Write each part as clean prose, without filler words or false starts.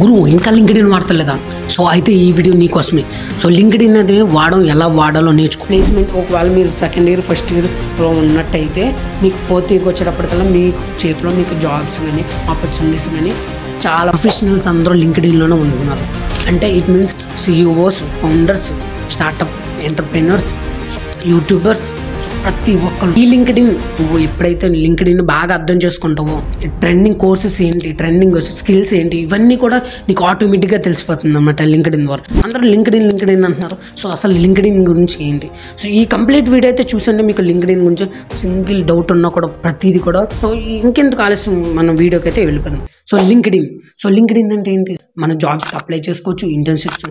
గురువు ఇంకా LinkedIn వాడతలేదా? So అయితే ఈ వీడియో నీకోసమే. సో లింక్డ్ఇన్ అనేది ఎలా వాడాలో నేర్చుకో. ప్లేస్మెంట్ ఒకవేళ మీరు సెకండ్ ఇయర్ ఫస్ట్ ఇయర్లో ఉన్నట్టయితే మీకు ఫోర్త్ ఇయర్కి వచ్చేటప్పటికల్లా మీకు చేతిలో మీకు జాబ్స్ కానీ ఆపర్చునిటీస్ కానీ చాలా ప్రొఫెషనల్స్ అందరూ లింక్డ్ఇన్లోనే ఉంటున్నారు. అంటే it means CEOs, founders, startup entrepreneurs, YouTubers, ప్రతి ఒక్కరు ఈ లింక్డ్ఇన్ నువ్వు ఎప్పుడైతే లింక్డ్ఇన్ బాగా అర్థం చేసుకుంటావో ట్రెండింగ్ కోర్సెస్ ఏంటి, ట్రెండింగ్ స్కిల్స్ ఏంటి, ఇవన్నీ కూడా నీకు ఆటోమేటిక్గా తెలిసిపోతుంది అన్నమాట లింక్డ్ఇన్ ద్వారా. అందరూ లింక్డ్ఇన్ అంటున్నారు. సో అసలు లింక్డ్ఇన్ గురించి ఏంటి, సో ఈ కంప్లీట్ వీడియో అయితే చూసండి. మీకు లింక్డ్ఇన్ గురించి సింగిల్ డౌట్ ఉన్నా కూడా ప్రతిదీ కూడా. సో ఇంకెందుకు ఆలస్యం, మనం వీడియోకి అయితే వెళ్ళిపోదాం. సో లింక్డ్ఇన్ అంటే ఏంటి? మన జాబ్స్కి అప్లై చేసుకోవచ్చు, ఇంటర్న్షిప్స్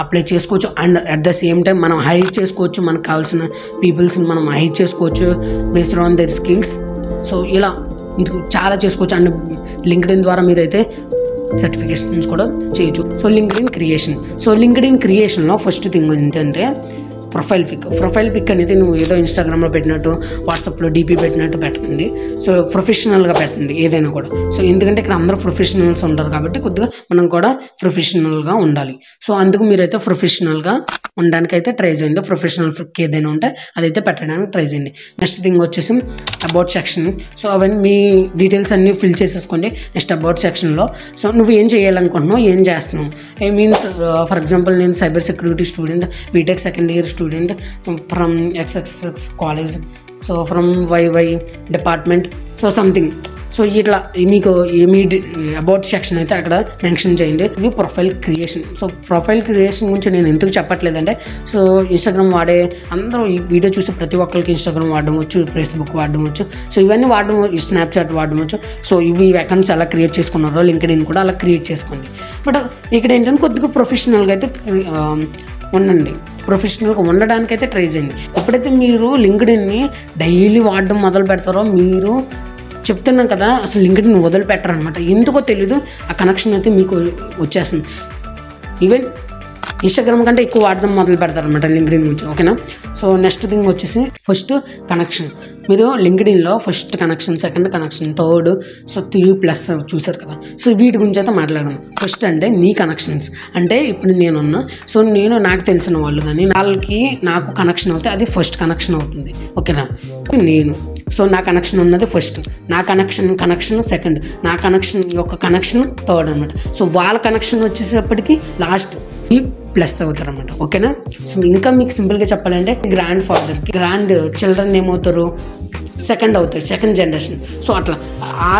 అప్లై చేసుకోవచ్చు, and at the same time మనం హైర్ చేసుకోవచ్చు. మనకు కావాల్సిన పీపుల్స్ని మనం హైర్ చేసుకోవచ్చు based on their skills. So ఇలా మీరు చాలా చేసుకోవచ్చు. అండ్ లింక్డ్ఇన్ ద్వారా మీరైతే సర్టిఫికేషన్స్ కూడా చేయొచ్చు. సో లింక్డ్ఇన్ క్రియేషన్లో ఫస్ట్ థింగ్ ఏంటంటే ప్రొఫైల్ పిక్ అనేది నువ్వు ఏదో ఇన్స్టాగ్రామ్లో పెట్టినట్టు, వాట్సాప్లో డీపీ పెట్టినట్టు పెట్టండి. సో ప్రొఫెషనల్గా పెట్టండి ఏదైనా కూడా. సో ఎందుకంటే ఇక్కడ అందరూ ప్రొఫెషనల్స్ ఉంటారు కాబట్టి కొద్దిగా మనం కూడా ప్రొఫెషనల్గా ఉండాలి. సో అందుకు మీరైతే ప్రొఫెషనల్గా ఉండడానికి అయితే ట్రై చేయండి. ప్రొఫెషనల్ పిక్ ఏదైనా ఉంటే అదైతే పెట్టడానికి ట్రై చేయండి. నెక్స్ట్ థింగ్ వచ్చేసి అబౌట్ సెక్షన్. సో అవన్నీ మీ డీటెయిల్స్ అన్నీ ఫిల్ చేసేసుకోండి. నెక్స్ట్ అబౌట్ సెక్షన్లో సో నువ్వు ఏం చేయాలనుకుంటున్నావు, ఏం చేస్తున్నావు. ఐ మీన్స్ ఫర్ ఎగ్జాంపుల్ నేను cyber security student, BTech second year student from XXX college, so from YY department, so something. So ఇట్లా మీకు మీ అబౌట్ సెక్షన్ అయితే అక్కడ మెన్షన్ చేయండి. ఇది profile creation. So profile creation గురించి నేను ఎందుకు చెప్పట్లేదంటే, సో ఇన్స్టాగ్రామ్ వాడే అందరూ ఈ వీడియో చూసి ప్రతి ఒక్కరికి ఇన్స్టాగ్రామ్ వాడడం వచ్చు, ఫేస్బుక్ వాడడం వచ్చు, సో ఇవన్నీ వాడడం, స్నాప్చాట్ వాడడం వచ్చు. సో ఇవి అకౌంట్స్ ఎలా క్రియేట్ చేసుకున్నారో లింక్డ్ఇన్ కూడా అలా క్రియేట్ చేసుకోండి. బట్ ఇక్కడ ఏంటంటే కొద్దిగా ప్రొఫెషనల్గా అయితే ఉండండి. ప్రొఫెషనల్గా ఉండడానికైతే ట్రై చేయండి. ఎప్పుడైతే మీరు లింక్డ్ఇన్ని డైలీ వాడడం మొదలు పెడతారో, మీరు చెప్తున్నాం కదా అసలు లింక్డ్ఇన్ వదిలిపెట్టరు అనమాట. ఎందుకో తెలీదు, ఆ కనెక్షన్ అయితే మీకు వచ్చేస్తుంది. ఈవెన్ ఇన్స్టాగ్రామ్ కంటే ఎక్కువ వాడడం మొదలు పెడతారనమాట లింక్డ్ఇన్ గురించి. ఓకేనా? సో నెక్స్ట్ థింగ్ వచ్చేసి ఫస్ట్ కనెక్షన్. మీరు లింక్డ్ఇన్లో first connection, second connection, third, so 3+ చూసారు కదా. సో వీటి గురించి అయితే మాట్లాడదాం. ఫస్ట్ అంటే నీ కనెక్షన్స్. అంటే ఇప్పుడు నేనున్నా, సో నాకు తెలిసిన వాళ్ళు కానీ వాళ్ళకి నాకు కనెక్షన్ అవుతే అది ఫస్ట్ కనెక్షన్ అవుతుంది. ఓకేనా? సో నా కనెక్షన్ ఉన్నది ఫస్ట్, నా కనెక్షన్ సెకండ్, నా కనెక్షన్ థర్డ్ అనమాట. సో వాళ్ళ కనెక్షన్ వచ్చేటప్పటికి లాస్ట్ ప్లస్ అవుతారు అనమాట. ఓకేనా? సో ఇంకా మీకు సింపుల్గా చెప్పాలంటే గ్రాండ్ ఫాదర్కి గ్రాండ్ చిల్డ్రన్ ఏమవుతారు, సెకండ్ అవుతారు, సెకండ్ జనరేషన్. సో అట్లా ఆ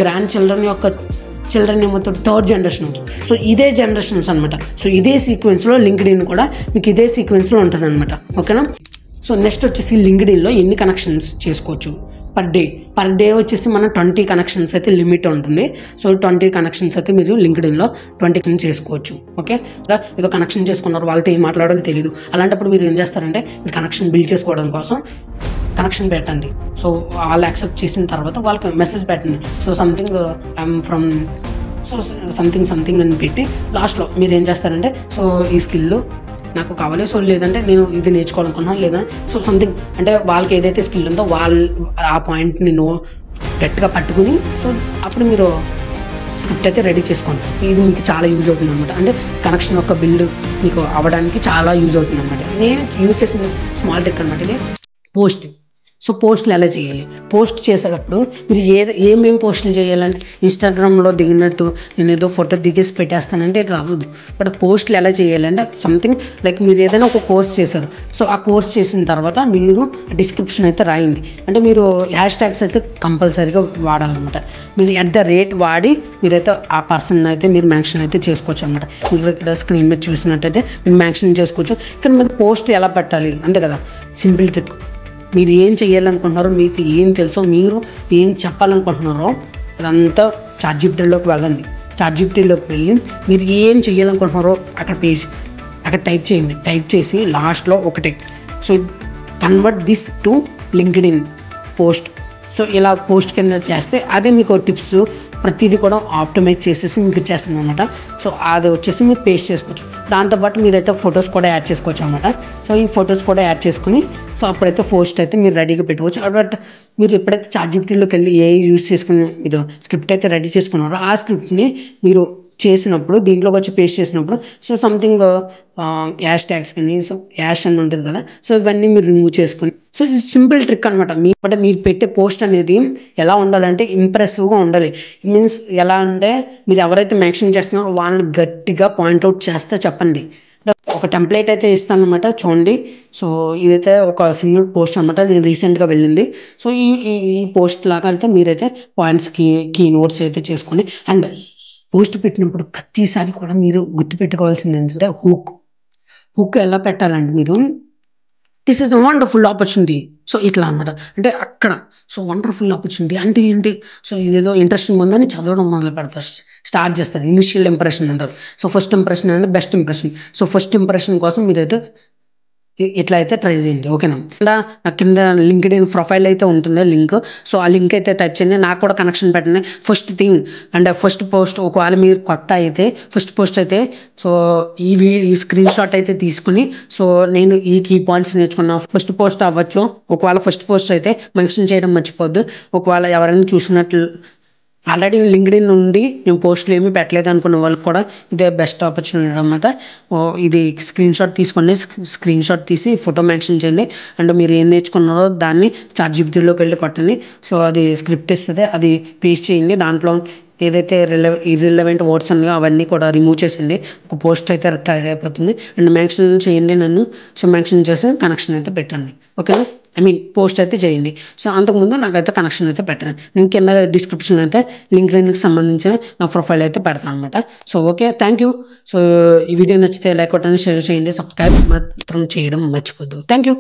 గ్రాండ్ చిల్డ్రన్ ఏమవుతారు, థర్డ్ జనరేషన్ అవుతుంది. సో ఇదే జనరేషన్స్ అనమాట. సో ఇదే సీక్వెన్స్లో లింక్డ్ఇన్ కూడా మీకు ఇదే సీక్వెన్స్లో ఉంటుంది అనమాట. ఓకేనా? సో నెక్స్ట్ వచ్చేసి లింక్డ్ఇన్లో ఎన్ని కనెక్షన్స్ చేసుకోవచ్చు పర్ డే వచ్చేసి మనం 20 కనెక్షన్స్ అయితే లిమిట్ ఉంటుంది. సో 20 కనెక్షన్స్ అయితే మీరు లింక్డ్ఇన్లో 20 చేసుకోవచ్చు. ఓకే? ఏదో కనెక్షన్ చేసుకున్నారు, వాళ్ళతో ఏం మాట్లాడాలో తెలియదు. అలాంటప్పుడు మీరు ఏం చేస్తారంటే మీరు కనెక్షన్ బిల్డ్ చేసుకోవడం కోసం కనెక్షన్ పెట్టండి. సో వాళ్ళు యాక్సెప్ట్ చేసిన తర్వాత వాళ్ళకి మెసేజ్ పెట్టండి. So something I'm from so something అని పెట్టి లాస్ట్లో మీరు ఏం చేస్తారంటే సో ఈ స్కిల్ నాకు కావాలి, సో లేదంటే నేను ఇది నేర్చుకోవాలనుకున్నాను, లేదా సో సంథింగ్ అంటే వాళ్ళకి ఏదైతే స్కిల్ ఉందో వాళ్ళు ఆ పాయింట్ని గట్టిగా పట్టుకుని సో అప్పుడు మీరు స్క్రిప్ట్ అయితే రెడీ చేసుకోండి. ఇది మీకు చాలా యూజ్ అవుతుంది అనమాట. అంటే కనెక్షన్ యొక్క బిల్డ్ మీకు అవ్వడానికి చాలా యూజ్ అవుతుంది అనమాట. నేను యూజ్ చేసిన స్మాల్ ట్రిక్ అనమాట ఇది, పోస్టింగ్. సో పోస్టులు ఎలా చేయాలి, పోస్ట్ చేసేటప్పుడు మీరు ఏమేమి పోస్టులు చేయాలంటే ఇన్స్టాగ్రామ్లో దిగినట్టు నేను ఏదో ఫోటో దిగేసి పెట్టేస్తానంటే ఇక్కడ అవ్వదు. బట్ పోస్టులు ఎలా చేయాలంటే సంథింగ్ లైక్ మీరు ఏదైనా ఒక కోర్స్ చేశారు, సో ఆ కోర్స్ చేసిన తర్వాత మీరు డిస్క్రిప్షన్ అయితే రాయండి. అంటే మీరు హ్యాష్-ట్యాగ్స్ అయితే కంపల్సరీగా వాడాలన్నమాట. మీరు @ వాడి మీరైతే ఆ పర్సన్ అయితే మీరు మెన్షన్ అయితే చేసుకోవచ్చు అనమాట. మీరు ఇక్కడ స్క్రీన్ మీద చూసినట్టయితే మీరు మెన్షన్ చేసుకోవచ్చు. ఇక్కడ మీరు పోస్ట్ ఎలా పెట్టాలి అంతే కదా, సింపుల్ ట్రిక్. మీరు ఏం చేయాలనుకుంటున్నారో, మీకు ఏం తెలుసో, మీరు ఏం చెప్పాలనుకుంటున్నారో అదంతా చాట్‌జీపీటీలోకి వెళ్ళండి. చాట్‌జీపీటీలోకి వెళ్ళి మీరు ఏం చేయాలనుకుంటున్నారో అక్కడ టైప్ చేయండి. టైప్ చేసి లాస్ట్లో ఒకటి so convert this to LinkedIn post. So ఇలా పోస్ట్ కింద చేస్తే అదే మీకు టిప్స్ ప్రతిదీ కూడా ఆప్టిమైజ్ చేసేసి మీకు ఇచ్చేస్తుంది అనమాట. సో అది వచ్చేసి మీరు పేస్ట్ చేసుకోవచ్చు. దాంతోపాటు మీరైతే ఫొటోస్ కూడా యాడ్ చేసుకోవచ్చు అనమాట. సో ఈ ఫొటోస్ కూడా యాడ్ చేసుకుని సో అప్పుడైతే పోస్ట్ అయితే మీరు రెడీగా పెట్టుకోవచ్చు. బట్ మీరు ఎప్పుడైతే చాట్‌జీపీటీలోకి వెళ్ళి యూజ్ చేసుకుని మీరు స్క్రిప్ట్ అయితే రెడీ చేసుకున్నారో ఆ స్క్రిప్ట్ని మీరు చేసినప్పుడు దీంట్లోకి వచ్చి పేస్ట్ చేసినప్పుడు సో సంథింగ్ యాష్ ట్యాగ్స్ కానీ సో యాష్ అని ఉంటుంది కదా సో ఇవన్నీ మీరు రిమూవ్ చేసుకొని సో ఇది సింపుల్ ట్రిక్ అనమాట. అంటే మీరు పెట్టే పోస్ట్ అనేది ఎలా ఉండాలంటే ఇంప్రెసివ్గా ఉండాలి. మీన్స్ ఎలా అంటే మీరు ఎవరైతే మెన్షన్ చేస్తున్నారో వాళ్ళని గట్టిగా పాయింట్అవుట్ చేస్తే చెప్పండి. ఒక టెంప్లెట్ అయితే ఇస్తాను అనమాట చూడండి. సో ఇదైతే ఒక సింగిల్ పోస్ట్ అనమాట, నేను రీసెంట్గా వెళ్ళింది. సో ఈ ఈ ఈ పోస్ట్ లాగా అయితే మీరైతే పాయింట్స్ కీ నోట్స్ అయితే చేసుకొని అండ్ పోస్ట్ పెట్టినప్పుడు ప్రతిసారి కూడా మీరు గుర్తుపెట్టుకోవాల్సింది ఏంటంటే హుక్ ఎలా పెట్టాలంటే మీరు this is a wonderful opportunity. So ఇట్లా అనమాట. అంటే అక్కడ సో వండర్ఫుల్ ఆపర్చునిటీ అంటే ఏంటి, సో ఇదేదో ఇంట్రెస్టింగ్ ఉందని చదవడం మొదలు పెడతారు, స్టార్ట్ చేస్తారు. ఇనిషియల్ ఇంప్రెషన్ అంటారు. సో ఫస్ట్ ఇంప్రెషన్ అంటే best impression. So first impression కోసం మీరైతే ఇట్లా అయితే ట్రై చేయండి. ఓకేనా. కింద లింక్డ్ఇన్ ప్రొఫైల్ అయితే ఉంటుంది లింక్. సో ఆ లింక్ అయితే టైప్ చేయండి, నాకు కూడా కనెక్షన్ పెట్టండి. ఫస్ట్ థింగ్ అంటే ఫస్ట్ పోస్ట్ ఒకవేళ మీరు కొత్త అయితే ఫస్ట్ పోస్ట్ అయితే సో ఈ స్క్రీన్ షాట్ అయితే తీసుకుని సో నేను ఈ కీ పాయింట్స్ నేర్చుకున్నా ఫస్ట్ పోస్ట్ అవ్వచ్చు. ఒకవేళ ఫస్ట్ పోస్ట్ అయితే మెన్షన్ చేయడం మర్చిపోద్దు. ఒకవేళ ఎవరైనా చూసినట్లు ఆల్రెడీ లింక్డ్ఇన్ నుండి నేను పోస్టులు ఏమీ పెట్టలేదు అనుకున్న వాళ్ళకి కూడా ఇదే బెస్ట్ ఆపర్చునిటీ అనమాట. ఇది స్క్రీన్ షాట్ తీసుకోండి, స్క్రీన్ షాట్ తీసి ఫోటో మెన్షన్ చేయండి అండ్ మీరు ఏం నేర్చుకున్నారో దాన్ని చాట్‌జీపీటీలోకి వెళ్ళి కొట్టండి. సో అది స్క్రిప్ట్ ఇస్తుంది, అది పేస్ట్ చేయండి. దాంట్లో ఏదైతే ఇర్రిలవెంట్ వర్డ్స్ ఉన్నాయో అవన్నీ కూడా రిమూవ్ చేసేయండి. ఒక పోస్ట్ అయితే తయారైపోతుంది అండ్ మెన్షన్ చేయండి నన్ను. సో మెన్షన్ చేసి కనెక్షన్ అయితే పెట్టండి. ఓకేనా. ఐ మీన్ పోస్ట్ అయితే చేయండి. సో అంతకుముందు నాకైతే కనెక్షన్ అయితే పెట్టండి. నేను కింద డిస్క్రిప్షన్ అయితే లింక్డ్ఇన్కి సంబంధించిన నా ప్రొఫైల్ అయితే పెడతాను అనమాట. So okay, thank you. So ఈ వీడియో నచ్చితే లైక్ కొట్టండి, షేర్ చేయండి, సబ్స్క్రైబ్ మాత్రం చేయడం మర్చిపోద్దు. Thank you.